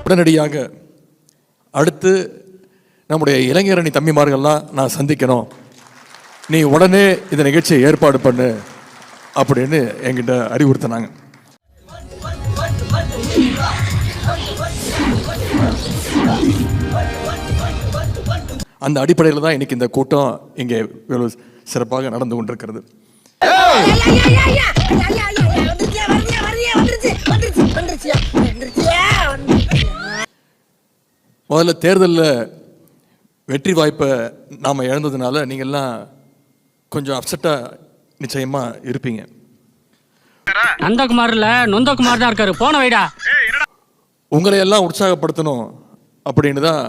உடனடியாக அடுத்து நம்முடைய இளைஞரணி தம்பிமார்கள்லாம் நான் சந்திக்கணும், நீ உடனே இந்த நிகழ்ச்சியை ஏற்பாடு பண்ணு அப்படின்னு என்கிட்ட அறிவுறுத்தினாங்க. அந்த அடிப்படையில் தான் இன்னைக்கு இந்த கூட்டம் இங்கே சிறப்பாக நடந்து கொண்டிருக்கிறது. முதல்ல தேர்தலில் வெற்றி வாய்ப்பை நாம் இழந்ததுனால நீங்கள்லாம் கொஞ்சம் அப்செட்டாக நிச்சயமாக இருப்பீங்க. நந்தகுமார்ல நொந்தகுமார் தான் இருக்காரு, போன வைடா. உங்களை எல்லாம் உற்சாகப்படுத்தணும் அப்படின்னு தான்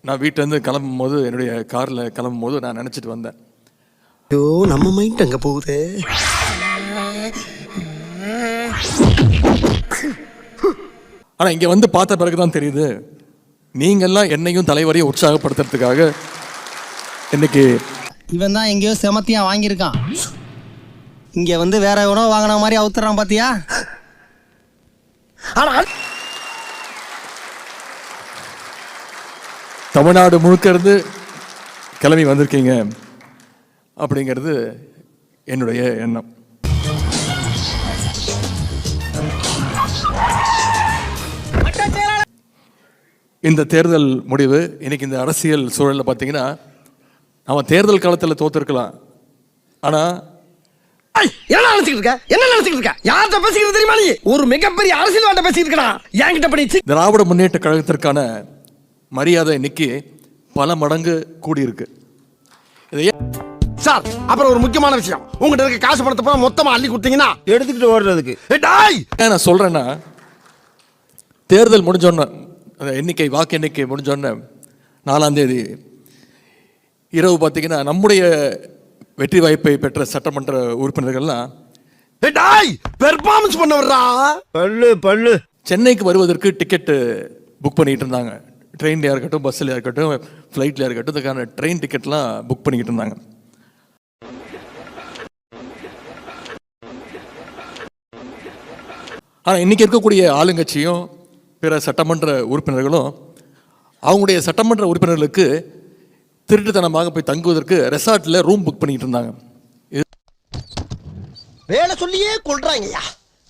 நான் வீட்டிலேருந்து கிளம்பும் போது, என்னுடைய காரில் கிளம்பும் போது நான் நினச்சிட்டு வந்தேன். ஐயோ, நம்ம மைண்ட் அங்கே போகுது. ஆனால் இங்கே வந்து பார்த்த பிறகு தான் தெரியுது, நீங்கள்லாம் என்னையும் தலைவரையும் உற்சாகப்படுத்துறதுக்காக இன்னைக்கு. இவன் தான் எங்கேயோ செமத்தியா வாங்கியிருக்கான், இங்கே வந்து வேற உணவு வாங்கின மாதிரி அவுத்துறான் பாத்தியா. தமிழ்நாடு முழுக்க இருந்து கிளம்பி வந்திருக்கீங்க அப்படிங்கிறது என்னுடைய எண்ணம். இந்த தேர்தல் முடிவு இன்னைக்கு இந்த அரசியல் சூழலில் பார்த்தீங்கன்னா, நம்ம தேர்தல் காலத்தில் தோத்துருக்கலாம், ஆனால் என்ன நினைச்சிட்டு இருக்க, என்ன நினைச்சிட்டு இருக்க, யார்கிட்ட பேசிக்கிறது தெரியுமா? நீ ஒரு மிகப்பெரிய அரசியல்வாட்ட பேசிட்டு இருக்கா, என்கிட்ட படிச்சு. திராவிட முன்னேற்ற கழகத்திற்கான மரியாதை இன்னைக்கு பல மடங்கு கூடியிருக்கு. சார், அப்புறம் ஒரு முக்கியமான விஷயம், உங்ககிட்ட இருக்க காசு பணத்தை போல மொத்தமா அள்ளி கொடுத்தீங்கன்னா எடுத்துக்கிட்டு ஓடுறதுக்கு. நான் சொல்றேன்னா, தேர்தல் முடிஞ்சோன்ன எண்ணிக்கை, வாக்கு எண்ணிக்கை முடிஞ்சோன்ன 4ஆம் தேதி இரவு பார்த்தீங்கன்னா, நம்முடைய வெற்றி வாய்ப்பை பெற்ற சட்டமன்ற உறுப்பினர்கள்லாம் பெர்ஃபார்மன்ஸ் பண்ண வர்றா பல்லு சென்னைக்கு வருவதற்கு டிக்கெட்டு புக் பண்ணிட்டு இருந்தாங்க. ட்ரெயின்லையாக இருக்கட்டும், பஸ்ஸில் இருக்கட்டும், ஃப்ளைட்டில் இருக்கட்டும், இதுக்கான ட்ரெயின் டிக்கெட்லாம் புக் பண்ணிக்கிட்டு இருந்தாங்க. ஆனால் இன்றைக்கி இருக்கக்கூடிய ஆளுங்கட்சியும் பிற சட்டமன்ற உறுப்பினர்களும் அவங்களுடைய சட்டமன்ற உறுப்பினர்களுக்கு திருட்டுத்தனமாக போய் தங்குவதற்கு ரெசார்ட்டில் ரூம் புக் பண்ணிக்கிட்டு இருந்தாங்க. வேலை சொல்லியே கொள்றாங்கய்யா.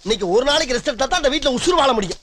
இன்னைக்கு ஒரு நாளைக்கு ரெஸ்ட் எடுத்தா தான் அந்த வீட்டில் உசுறு வாழ முடியும்.